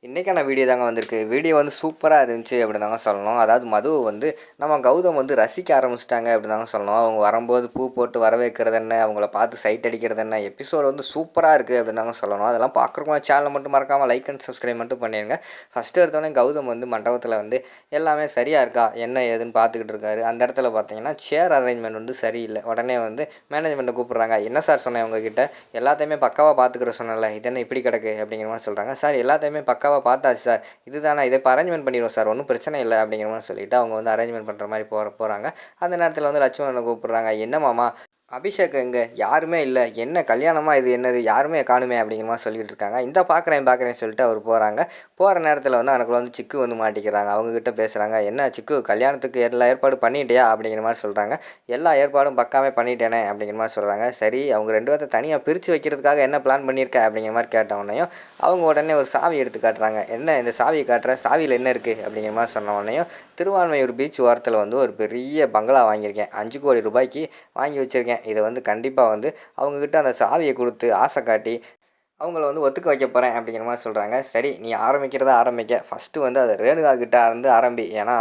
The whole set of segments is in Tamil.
இன்றைக்கான வீடியோ தாங்க வந்திருக்கு. வீடியோ வந்து சூப்பராக இருந்துச்சு அப்படி தாங்க சொல்லணும். அதாவது மதுவை வந்து நம்ம கௌதம் வந்து ரசிக்க ஆரம்பிச்சிட்டாங்க அப்படி தாங்க சொல்லணும். அவங்க வரும்போது பூ போட்டு வரவேற்கிறது என்ன, அவங்கள பார்த்து சைட் அடிக்கிறது என்ன, எபிசோடு வந்து சூப்பராக இருக்குது அப்படின்னு தாங்க சொல்லணும். அதெல்லாம் பார்க்குறவங்க சேனலை மட்டும் மறக்காமல் லைக் அண்ட் சப்ஸ்கிரைப் மட்டும் பண்ணிடுங்க. ஃபஸ்ட்டு எடுத்தோடனே கௌதம் வந்து மண்டபத்தில் வந்து எல்லாமே சரியாக இருக்கா என்ன ஏதுன்னு பார்த்துக்கிட்டு இருக்காரு. அந்த இடத்துல பார்த்தீங்கன்னா சேர் அரேஞ்ச்மெண்ட் வந்து சரியில்லை. உடனே வந்து மேனேஜ்மெண்ட்டை கூப்பிட்றாங்க. என்ன சார் சொன்னேன் உங்ககிட்ட, எல்லாத்தையுமே பக்காவாக பார்த்துக்கிற சொன்னல, இது என்ன இப்படி கிடக்கு அப்படிங்கிற மாதிரி சொல்கிறாங்க. சார் எல்லாத்தையுமே பக்காவாக பார்த்தாச்சு சார், இதுதானே இதை இப்போ அரேஞ்ச்மெண்ட் பண்ணிடுவோம் சார், ஒன்றும் பிரச்சனை இல்லை அப்படிங்கிற மாதிரி சொல்லிவிட்டு அவங்க வந்து அரேஞ்ச்மெண்ட் பண்ணுற மாதிரி போகிறாங்க. அந்த நேரத்தில் வந்து லட்சுமணனை கூப்பிட்றாங்க. என்ன மாமா அபிஷேக் எங்கே, யாருமே இல்லை, என்ன கல்யாணமா இது, என்னது யாருமே காணுமே அப்படிங்கிற மாதிரி சொல்லிட்டு இருக்காங்க. இந்த பார்க்குறேன்னு சொல்லிட்டு அவர் போகிறாங்க. போகிற நேரத்தில் வந்து அதுக்குள்ள வந்து சிக்கு வந்து மாட்டிக்கிறாங்க. அவங்கக்கிட்ட பேசுகிறாங்க. என்ன சிக்கு, கல்யாணத்துக்கு எல்லா ஏற்பாடு பண்ணிட்டியா அப்படிங்கிற மாதிரி சொல்கிறாங்க. எல்லா ஏற்பாடும் பக்காவே பண்ணிட்டேனே அப்படிங்கிற மாதிரி சொல்கிறாங்க. சரி, அவங்க ரெண்டு பேர்த்த தனியாக பிரித்து வைக்கிறதுக்காக என்ன பிளான் பண்ணியிருக்க அப்படிங்கிற மாதிரி கேட்டவொடனையும் அவங்க உடனே ஒரு சாவி எடுத்து காட்டுறாங்க. என்ன இந்த சாவியை காட்டுற, சாவியில் என்ன இருக்குது அப்படிங்கிற மாதிரி சொன்ன உடனேயும் திருவான்மையூர் பீச் ஓரத்தில் வந்து ஒரு பெரிய பங்களா வாங்கியிருக்கேன், 5 கோடி ரூபாய்க்கு வாங்கி வச்சுருக்கேன். இதை வந்து கண்டிப்பாக வந்து அவங்கக்கிட்ட அந்த சாவியை கொடுத்து ஆசை காட்டி அவங்கள வந்து ஒத்துக்க வைக்க போகிறேன் அப்படிங்கிற மாதிரி சொல்கிறாங்க. சரி, நீ ஆரம்பிக்கிறதா ஆரம்பிக்க, ஃபஸ்ட்டு வந்து அதை ரேணுகா கிட்ட இருந்து ஆரம்பி. ஏன்னா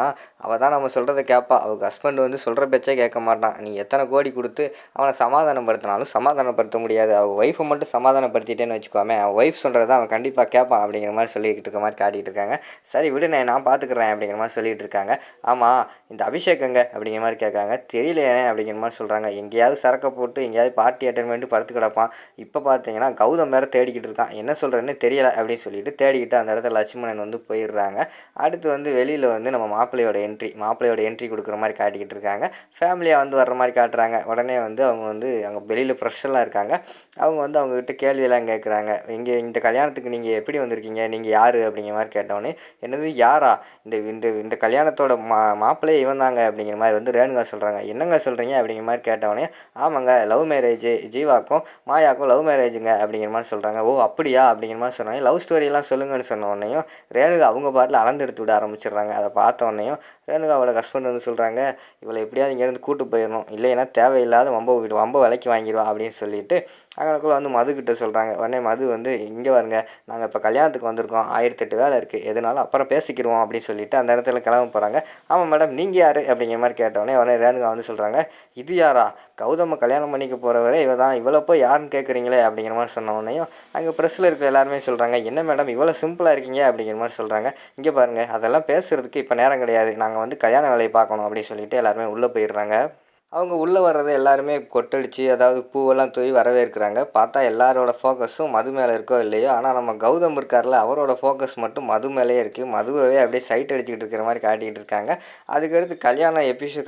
அவள் தான் நம்ம சொல்கிறத கேட்பா. அவங்க ஹஸ்பண்ட் வந்து சொல்கிற பேச்சே கேட்க மாட்டான். நீ எத்தனை கோடி கொடுத்து அவனை சமாதானப்படுத்தினாலும் சமாதானப்படுத்த முடியாது. அவள் ஒய்ஃபை மட்டும் சமாதானப்படுத்திட்டேன்னு வச்சுக்கோமே, அவன் ஒய்ஃப் சொல்கிறத அவன் கண்டிப்பாக கேட்பான் அப்படிங்கிற மாதிரி சொல்லிக்கிட்டு இருக்க மாதிரி காட்டிகிட்டு இருக்காங்க. சரி விடுனே, நான் பார்த்துக்குறேன் அப்படிங்கிற மாதிரி சொல்லிகிட்டு இருக்காங்க. ஆமாம், இந்த அபிஷேகங்க அப்படிங்கிற மாதிரி கேட்காங்க. தெரியலையே அப்படிங்கிற மாதிரி சொல்கிறாங்க. எங்கேயாவது சரக்கை போட்டு எங்கேயாவது பார்ட்டி அட்டன் பண்ணிட்டு படுத்து கிடப்பான். இப்போ பார்த்தீங்கன்னா கௌதம் வேறு தேடிக்கிட்டு இருக்கான், என்ன சொல்கிறேன்னு தெரியலை அப்படின்னு சொல்லிட்டு தேடிக்கிட்டு அந்த இடத்துல லட்சுமணன் வந்து போயிடுறாங்க. அடுத்து வந்து வெளியில் வந்து நம்ம மாப்பிள்ளையோட என்ட்ரி கொடுக்குற மாதிரி காட்டிக்கிட்டு இருக்காங்க. ஃபேமிலியாக வந்து வர்ற மாதிரி காட்டுறாங்க. உடனே வந்து அவங்க வந்து அங்கே வெளியில் ஃப்ரெஷ்ஷெல்லாம் இருக்காங்க. அவங்க வந்து அவங்கக்கிட்ட கேள்வியெல்லாம் கேட்குறாங்க. இங்கே இந்த கல்யாணத்துக்கு நீங்கள் எப்படி வந்திருக்கீங்க, நீங்கள் யார் அப்படிங்கிற மாதிரி கேட்டோன்னே, என்னது யாரா, இந்த இந்த இந்த கல்யாணத்தோட மாப்பிள்ளையே இவன் தாங்க அப்படிங்கிற மாதிரி வந்து ரேணுகா சொல்கிறாங்க. என்னங்க சொல்கிறீங்க அப்படிங்கிற மாதிரி கேட்டவொடனே, ஆமாங்க, லவ் மேரேஜ், ஜீவாக்கும் மாயாக்கும் லவ் மேரேஜுங்க அப்படிங்கிற மாதிரி சொல்கிறாங்க. ஓ அப்படியா அப்படிங்கிற மாதிரி சொன்னாங்க. லவ் ஸ்டோரியெல்லாம் சொல்லுங்கன்னு சொன்ன உடனேயும் ரேணுகா அவங்க பாட்டில் அளந்தெடுத்து விட ஆரம்பிச்சிடுறாங்க. அதை பார்த்த உடனேயும் ரேணுகாவோட ஹஸ்பண்ட் வந்து சொல்கிறாங்க, இவளை எப்படியாவது இங்கேருந்து கூட்டு போயிடணும், இல்லைன்னா தேவையில்லாத வம்ப விலைக்கு வாங்கிடுவா அப்படின்னு சொல்லிட்டு அங்கனக்குள்ளே வந்து மதுக்கிட்ட சொல்கிறாங்க. உடனே மது வந்து, இங்கே வருங்க, நாங்கள் இப்போ கல்யாணத்துக்கு வந்திருக்கோம், 1008 வேலை இருக்குது, எதுனாலும் அப்புறம் பேசிக்கிடுவோம் அப்படின்னு சொல்லிட்டு அந்த இடத்துல கிளம்ப போகிறாங்க. ஆமாம் மேடம், நீங்கள் யார் அப்படிங்கிற மாதிரி கேட்டோடனே உடனே ரேணுகா வந்து சொல்கிறாங்க, இது யாரா, கௌதம கல்யாணம் பண்ணிக்க போகிறவரே இவ தான், இவ்வளோ போய் யாருன்னு கேட்குறீங்களே அப்படிங்கிற மாதிரி சொன்ன உடனேயும் அங்கே ப்ரெஸ்ஸில் இருக்க எல்லாருமே சொல்கிறாங்க, என்ன மேடம் இவ்வளோ சிம்பிளாக இருக்கீங்க அப்படிங்கிற மாதிரி சொல்கிறாங்க. இங்கே பாருங்கள், அதெல்லாம் பேசுகிறதுக்கு இப்போ நேரம் கிடையாது, நாங்கள் வந்து கல்யாண வேலையை பார்க்கணும் அப்படின்னு சொல்லிட்டு எல்லாருமே உள்ளே போயிடுறாங்க. அவங்க உள்ளே வர்றது எல்லாருமே கொட்டடிச்சு, அதாவது பூவெல்லாம் தூவி வரவேற்கிறாங்க. பார்த்தா எல்லாரோட ஃபோக்கஸும் மது மேலே இருக்கோ இல்லையோ, ஆனால் நம்ம கௌதம் இருக்கார்ல, அவரோட ஃபோக்கஸ் மட்டும் மது மேலேயே இருக்குது. மதுவவே அப்படியே சைட் அடிச்சுக்கிட்டு இருக்கிற மாதிரி காட்டிகிட்டு இருக்காங்க. அதுக்கடுத்து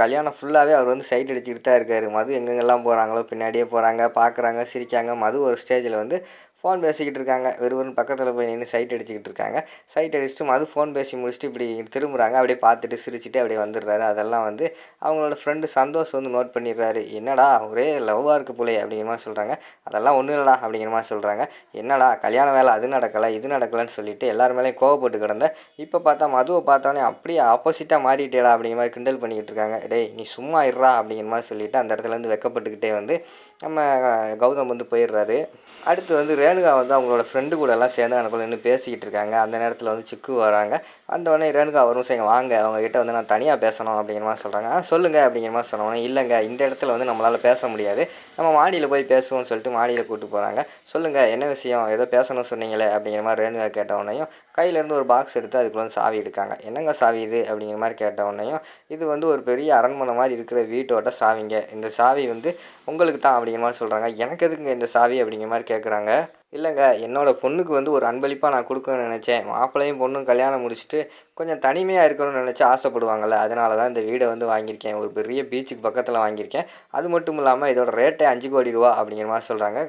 கல்யாணம் ஃபுல்லாகவே அவர் வந்து சைட் அடிச்சுக்கிட்டு தான் இருக்கார். மது எங்கெங்கெல்லாம் போகிறாங்களோ பின்னாடியே போகிறாங்க, பார்க்குறாங்க, சிரிக்காங்க. மது ஒரு ஸ்டேஜில் வந்து ஃபோன் பேசிக்கிட்டு இருக்காங்க. வெறுவன் பக்கத்தில் போய் நின்று சைட் அடிச்சுக்கிட்டு இருக்காங்க. சைட் அடிச்சுட்டு மது ஃபோன் பேசி முடிச்சுட்டு இப்படி திரும்புகிறாங்க. அப்படியே பார்த்துட்டு சிரிச்சுட்டு அப்படியே வந்துடுறாரு. அதெல்லாம் வந்து அவங்களோட ஃப்ரெண்டு சந்தோஷ் வந்து நோட் பண்ணிடுறாரு. என்னடா ஒரே லவ்வாக இருக்குது போலே அப்படிங்கிற மாதிரி சொல்கிறாங்க. அதெல்லாம் ஒன்றும் இல்லைடா அப்படிங்கிற மாதிரி சொல்கிறாங்க. என்னடா கல்யாண வேலை அது நடக்கலை இது நடக்கலைன்னு சொல்லிட்டு எல்லார் மேலேயும் கோவப்பட்டு கிடந்த, இப்போ பார்த்தா மதுவை பார்த்தோன்னே அப்படியே ஆப்போசிட்டாக மாறிட்டேடா அப்படிங்கிற மாதிரி கிண்டல் பண்ணிக்கிட்டு இருக்காங்க. டேய் நீ சும்மா இருடா அப்படிங்கிற மாதிரி சொல்லிவிட்டு அந்த இடத்துலேருந்து வெக்கப்பட்டுக்கிட்டே வந்து நம்ம கௌதம் வந்து போயிடுறாரு. அடுத்து வந்து ரேணுகா வந்து அவங்களோட ஃப்ரெண்டு கூட எல்லாம் சேர்ந்து எனக்குள்ள நின்று பேசிக்கிட்டு இருக்காங்க. அந்த நேரத்தில் வந்து சிக்கு வராங்க. வந்தோடனே ரேணுகா வரும், சரி வாங்க அவங்ககிட்ட வந்து நான் தனியாக பேசணும் அப்படிங்கிற மாதிரி சொல்கிறாங்க. சொல்லுங்கள் அப்படிங்கிற மாதிரி சொன்னோன்னே, இல்லைங்க இந்த இடத்துல வந்து நம்மளால் பேச முடியாது, நம்ம மாடியில் போய் பேசுவோம்னு சொல்லிட்டு மாடியில் கூப்பிட்டு போகிறாங்க. சொல்லுங்கள் என்ன விஷயம், ஏதோ பேசணும்னு சொன்னீங்களே அப்படிங்கிற மாதிரி ரேணுகா கேட்டவுடனேயும் கையிலேருந்து ஒரு பாக்ஸ் எடுத்து அதுக்குள்ள வந்து சாவி எடுக்காங்க. என்னங்க சாவி இது அப்படிங்கிற மாதிரி கேட்டவுடனேயும், இது வந்து ஒரு பெரிய அரண்மனை மாதிரி இருக்கிற வீட்டோட சாவிங்க, இந்த சாவி வந்து உங்களுக்கு தான் அப்படிங்கிற மாதிரி சொல்கிறாங்க. எனக்கு எதுக்குங்க இந்த சாவி அப்படிங்கிற மாதிரி கேட்குறாங்க. இல்லைங்க, என்னோடய பொண்ணுக்கு வந்து ஒரு அன்பளிப்பாக நான் கொடுக்கணும்னு நினச்சேன். மாப்பிள்ளையும் பொண்ணும் கல்யாணம் முடிச்சுட்டு கொஞ்சம் தனிமையாக இருக்கணும்னு நினச்சி ஆசைப்படுவாங்கள்ல, அதனால தான் இந்த வீடை வந்து வாங்கியிருக்கேன். ஒரு பெரிய பீச்சுக்கு பக்கத்தில் வாங்கியிருக்கேன். அது மட்டும் இல்லாமல் இதோட ரேட்டே 5 கோடி ரூபா அப்படிங்கிற மாதிரி சொல்கிறாங்க.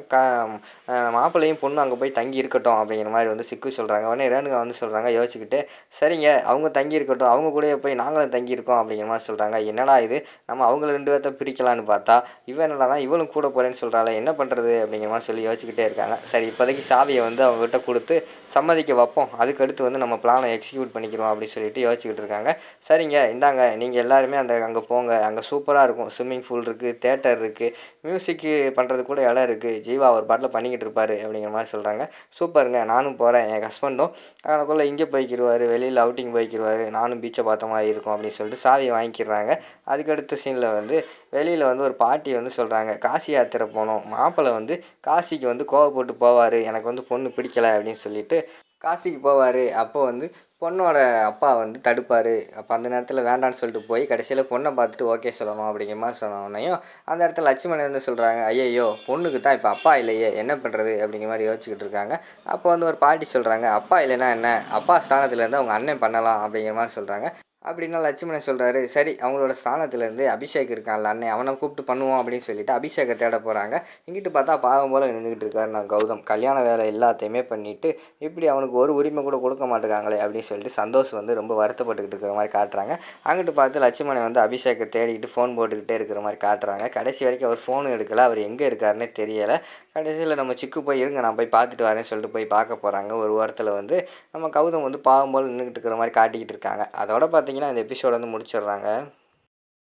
மாப்பிள்ளையும் பொண்ணும் அங்கே போய் தங்கி இருக்கட்டும் அப்படிங்கிற மாதிரி வந்து சிக்கு சொல்கிறாங்க. உடனே ரேணுகா வந்து சொல்கிறாங்க யோசிச்சுக்கிட்டு, சரிங்க அவங்க தங்கி இருக்கட்டும், அவங்க கூடயே போய் நாங்களும் தங்கியிருக்கோம் அப்படிங்கிற மாதிரி சொல்கிறாங்க. என்னடா இது, நம்ம அவங்கள 2 பேர்த்த பிரிக்கலான்னு பார்த்தா இவன் என்னடானா இவளும் கூட போகிறேன்னு சொல்கிறாள், என்ன பண்ணுறது அப்படிங்கிற மாதிரி சொல்லி யோசிச்சுக்கிட்டே இருக்காங்க. சரி இப்போதைக்கு சாவியை வந்து அவங்ககிட்ட கொடுத்து சம்மதிக்க வைப்போம், அதுக்கடுத்து வந்து நம்ம பிளானை எக்ஸிக்யூட் பண்ணிக்கிறோம் அப்படின்னு சொல்லிட்டு யோசிச்சுக்கிட்டு இருக்காங்க. சரிங்க இந்தாங்க நீங்கள் எல்லாருமே அங்கே போங்க, அங்கே சூப்பராக இருக்கும், ஸ்விம்மிங் பூல் இருக்குது, தேட்டர் இருக்குது, மியூசிக்கு பண்ணுறது கூட இடம் இருக்குது, ஜீவா ஒரு பாட்டில் பண்ணிக்கிட்டு இருப்பார் அப்படிங்கிற மாதிரி சொல்கிறாங்க. சூப்பருங்க நானும் போகிறேன், என் ஹஸ்பண்டும் அதுக்குள்ளே இங்கே போய்க்கிடுவார், வெளியில் அவுட்டிங் போய்க்கிடுவார், நானும் பீச்சை பார்த்த மாதிரி இருக்கும் அப்படின்னு சொல்லிட்டு சாவியை வாங்கிக்கிறாங்க. அதுக்கடுத்த சீனில் வந்து வெளியில் வந்து ஒரு பாட்டி வந்து சொல்கிறாங்க, காசி யாத்திரை போனோம், மாப்பிள்ளை வந்து காசிக்கு வந்து கோவப்பட்டு போவார், எனக்கு வந்து பொண்ணு பிடிக்கலை அப்படின்னு சொல்லிட்டு காசிக்கு போவார். அப்போ வந்து பொண்ணோட அப்பா வந்து தடுப்பார். அப்போ அந்த நேரத்தில் வேண்டான்னு சொல்லிட்டு போய் கடைசியில் பொண்ணை பார்த்துட்டு ஓகே சொல்லணும் அப்படிங்கிற மாதிரி சொன்னோன்னையும் அந்த இடத்துல லட்சுமணன் வந்து சொல்கிறாங்க, ஐயையோ பொண்ணுக்கு தான் இப்போ அப்பா இல்லையே என்ன பண்ணுறது அப்படிங்கிற மாதிரி யோசிச்சுக்கிட்டு இருக்காங்க. அப்போ வந்து ஒரு பாட்டி சொல்கிறாங்க, அப்பா இல்லைன்னா என்ன, அப்பா ஸ்தானத்துலேருந்து அவங்க அண்ணன் பண்ணலாம் அப்படிங்கிற மாதிரி சொல்கிறாங்க. அப்படின்னா லட்சுமணன் சொல்கிறாரு, சரி அவங்களோட ஸ்தானத்துலேருந்து அபிஷேக் இருக்கான்ல அண்ணன், அவனை கூப்பிட்டு பண்ணுவோம் அப்படின்னு சொல்லிட்டு அபிஷேக்கை தேட போகிறாங்க. இங்கிட்டு பார்த்தா பாவம் போல் நின்றுக்கிட்டு இருக்காரு நான் கௌதம், கல்யாண வேலை எல்லாத்தையுமே பண்ணிவிட்டு இப்படி அவனுக்கு ஒரு உரிமை கூட கொடுக்க மாட்டேங்காங்களே அப்படின்னு சொல்லிட்டு சந்தோஷ் வந்து ரொம்ப வருத்தப்பட்டுக்கிட்டு இருக்கிற மாதிரி காட்டுறாங்க. அங்கிட்டு பார்த்து லட்சுமணன் வந்து அபிஷேக்கை தேடிக்கிட்டு ஃபோன் போட்டுக்கிட்டே இருக்கிற மாதிரி காட்டுறாங்க. கடைசி வரைக்கும் அவர் ஃபோனும் எடுக்கலை, அவர் எங்கே இருக்காருன்னே தெரியலை. கடைசியில் நம்ம சிக்கு போய் இருங்க நான் போய் பார்த்துட்டு வரேன்னு சொல்லிட்டு போய் பார்க்க போகிறாங்க. ஒரு வாரத்தில் வந்து நம்ம கௌதம் வந்து பாவம் போல் நின்றுக்கிட்டு இருக்கிற மாதிரி காட்டிக்கிட்டு இருக்காங்க. அதோட பார்த்தீங்கன்னா இந்த எபிசோட வந்து முடிச்சிடுறாங்க.